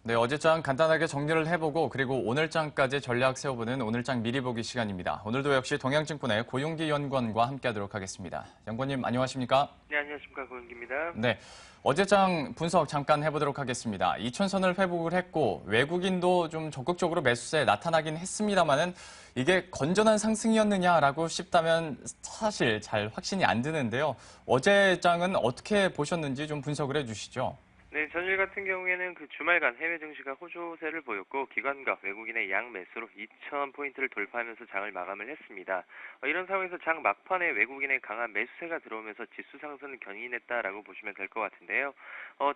네, 어제장 간단하게 정리를 해보고 그리고 오늘장까지 전략 세워보는 오늘장 미리 보기 시간입니다. 오늘도 역시 동양증권의 고용기 연구원과 함께하도록 하겠습니다. 연구원님 안녕하십니까? 네, 안녕하십니까. 고은기입니다. 네, 어제장 분석 잠깐 해보도록 하겠습니다. 이천선을 회복을 했고 외국인도 좀 적극적으로 매수세에 나타나긴 했습니다만은 이게 건전한 상승이었느냐라고 싶다면 사실 잘 확신이 안 드는데요. 어제장은 어떻게 보셨는지 좀 분석을 해주시죠. 네, 전일 같은 경우에는 그 주말간 해외 증시가 호조세를 보였고 기관과 외국인의 양 매수로 2,000포인트를 돌파하면서 장을 마감을 했습니다. 이런 상황에서 장 막판에 외국인의 강한 매수세가 들어오면서 지수 상승을 견인했다라고 보시면 될 것 같은데요.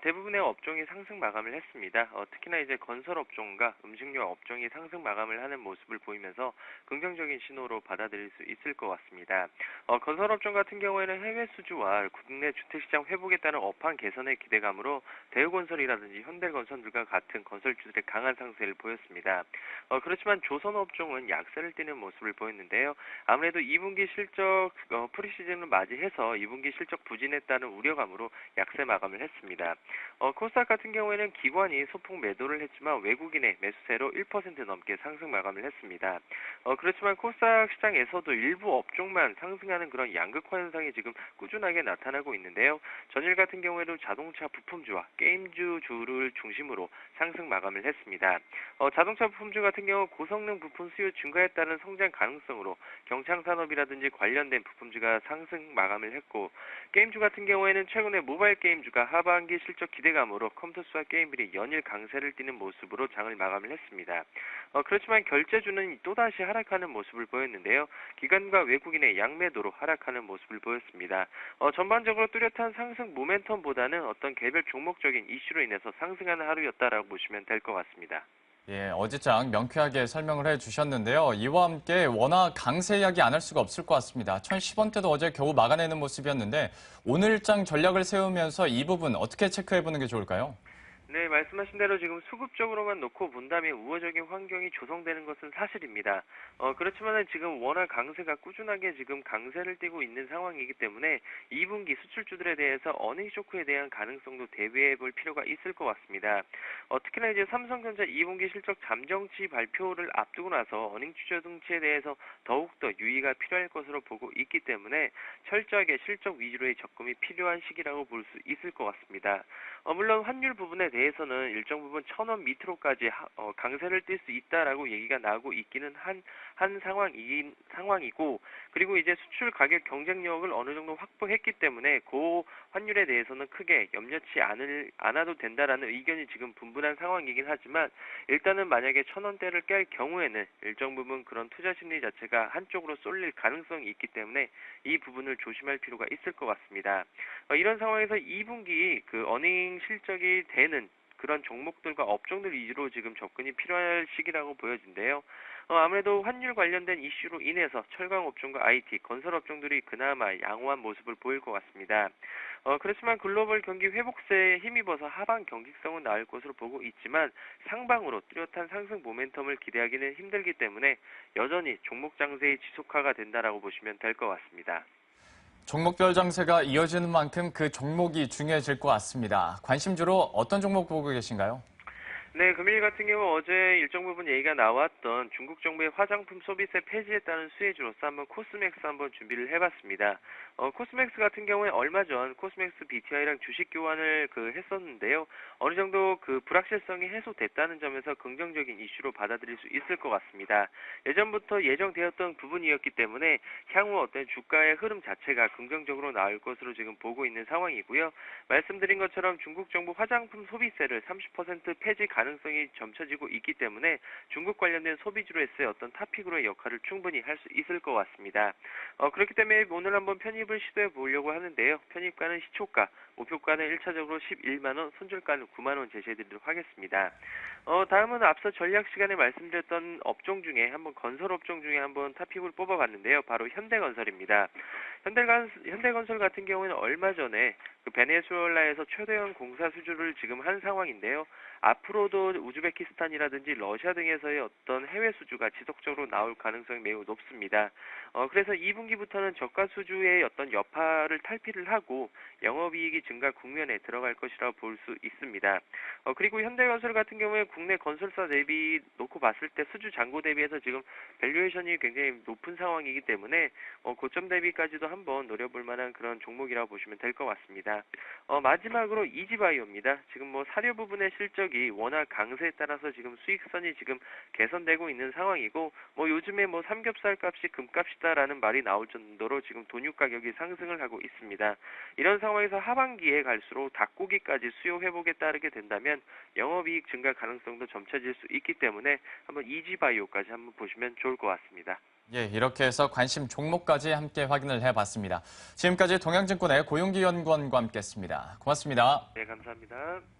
대부분의 업종이 상승 마감을 했습니다. 특히나 이제 건설 업종과 음식료 업종이 상승 마감을 하는 모습을 보이면서 긍정적인 신호로 받아들일 수 있을 것 같습니다. 건설 업종 같은 경우에는 해외 수주와 국내 주택시장 회복에 따른 업황 개선의 기대감으로 대우건설이라든지 현대건설들과 같은 건설주들의 강한 상승을 보였습니다. 그렇지만 조선업종은 약세를 띠는 모습을 보였는데요. 아무래도 2분기 실적 프리시즌을 맞이해서 2분기 실적 부진에 따른 우려감으로 약세 마감을 했습니다. 코스닥 같은 경우에는 기관이 소폭 매도를 했지만 외국인의 매수세로 1% 넘게 상승 마감을 했습니다. 그렇지만 코스닥 시장에서도 일부 업종만 상승하는 그런 양극화 현상이 지금 꾸준하게 나타나고 있는데요. 전일 같은 경우에도 자동차 부품주와 게임주를 중심으로 상승 마감을 했습니다. 자동차 부품주 같은 경우 고성능 부품 수요 증가에 따른 성장 가능성으로 경창산업이라든지 관련된 부품주가 상승 마감을 했고 게임주 같은 경우에는 최근에 모바일 게임주가 하반기 실적 기대감으로 컴퓨터수와 게임들이 연일 강세를 띠는 모습으로 장을 마감을 했습니다. 그렇지만 결제주는 또다시 하락하는 모습을 보였는데요. 기관과 외국인의 양매도로 하락하는 모습을 보였습니다. 전반적으로 뚜렷한 상승 모멘텀보다는 어떤 개별 종목적인 이슈로 인해서 상승하는 하루였다라고 보시면 될 것 같습니다. 예, 어제장 명쾌하게 설명을 해주셨는데요. 이와 함께 워낙 강세 이야기 안 할 수가 없을 것 같습니다. 1010원대도 어제 겨우 막아내는 모습이었는데 오늘장 전략을 세우면서 이 부분 어떻게 체크해보는 게 좋을까요? 네, 말씀하신 대로 지금 수급적으로만 놓고 본다면 우호적인 환경이 조성되는 것은 사실입니다. 그렇지만은 지금 워낙 강세가 꾸준하게 지금 강세를 띠고 있는 상황이기 때문에 2분기 수출주들에 대해서 어닝 쇼크에 대한 가능성도 대비해 볼 필요가 있을 것 같습니다. 특히나 이제 삼성전자 2분기 실적 잠정치 발표를 앞두고 나서 어닝 추저 등치에 대해서 더욱더 유의가 필요할 것으로 보고 있기 때문에 철저하게 실적 위주로의 접근이 필요한 시기라고 볼 수 있을 것 같습니다. 물론 환율 부분에 대해서는 일정 부분 1,000원 밑으로까지 강세를 띨 수 있다라고 얘기가 나오고 있기는 한 상황이고 그리고 이제 수출 가격 경쟁력을 어느 정도 확보했기 때문에 그 환율에 대해서는 크게 염려치 않아도 된다라는 의견이 지금 분분한 상황이긴 하지만 일단은 만약에 1,000원대를 깰 경우에는 일정 부분 그런 투자 심리 자체가 한쪽으로 쏠릴 가능성이 있기 때문에 이 부분을 조심할 필요가 있을 것 같습니다. 이런 상황에서 2분기 그 어닝 실적이 되는 그런 종목들과 업종들 위주로 지금 접근이 필요할 시기라고 보여진대요. 아무래도 환율 관련된 이슈로 인해서 철강 업종과 IT, 건설 업종들이 그나마 양호한 모습을 보일 것 같습니다. 그렇지만 글로벌 경기 회복세에 힘입어서 하반 경직성은 나을 것으로 보고 있지만 상방으로 뚜렷한 상승 모멘텀을 기대하기는 힘들기 때문에 여전히 종목 장세의 지속화가 된다라고 보시면 될 것 같습니다. 종목별 장세가 이어지는 만큼 그 종목이 중요해질 것 같습니다. 관심주로 어떤 종목 보고 계신가요? 네, 금일 같은 경우 어제 일정 부분 얘기가 나왔던 중국 정부의 화장품 소비세 폐지에 따른 수혜주로서 한번 코스맥스 한번 준비를 해봤습니다. 코스맥스 같은 경우에 얼마 전 코스맥스 BTI랑 주식 교환을 했었는데요. 어느 정도 그 불확실성이 해소됐다는 점에서 긍정적인 이슈로 받아들일 수 있을 것 같습니다. 예전부터 예정되었던 부분이었기 때문에 향후 어떤 주가의 흐름 자체가 긍정적으로 나올 것으로 지금 보고 있는 상황이고요. 말씀드린 것처럼 중국 정부 화장품 소비세를 30% 폐지 가능성이 점쳐지고 있기 때문에 중국 관련된 소비주로서의 어떤 탑픽으로의 역할을 충분히 할 수 있을 것 같습니다. 그렇기 때문에 오늘 한번 편입을 시도해 보려고 하는데요. 편입가는 시초가, 목표가는 1차적으로 11만원, 손절가는 9만원 제시해드리도록 하겠습니다. 다음은 앞서 전략 시간에 말씀드렸던 업종 중에 한번 건설 업종 중에 한번 탑픽을 뽑아봤는데요. 바로 현대건설입니다. 현대건설 같은 경우에는 얼마 전에 그 베네수엘라에서 최대한 공사 수주를 지금 한 상황인데요. 앞으로도 우즈베키스탄이라든지 러시아 등에서의 어떤 해외 수주가 지속적으로 나올 가능성이 매우 높습니다. 그래서 2분기부터는 저가 수주의 어떤 여파를 탈피를 하고 영업이익이 증가 국면에 들어갈 것이라 볼 수 있습니다. 그리고 현대건설 같은 경우에 국내 건설사 대비 놓고 봤을 때 수주 잔고 대비해서 지금 밸류에이션이 굉장히 높은 상황이기 때문에 고점 대비까지도 한번 노려볼 만한 그런 종목이라고 보시면 될 것 같습니다. 마지막으로 이지바이오입니다. 지금 뭐 사료 부분의 실적이 워낙 강세에 따라서 지금 수익선이 지금 개선되고 있는 상황이고 뭐 요즘에 뭐 삼겹살 값이 금값이다라는 말이 나올 정도로 지금 돈육 가격이 상승을 하고 있습니다. 이런 상황에서 하반기에 갈수록 닭고기까지 수요 회복에 따르게 된다면 영업이익 증가 가능성도 점쳐질 수 있기 때문에 한번 이지바이오까지 한번 보시면 좋을 것 같습니다. 예, 이렇게 해서 관심 종목까지 함께 확인을 해봤습니다. 지금까지 동양증권의 고용기 연구원과 함께했습니다. 고맙습니다. 네, 감사합니다.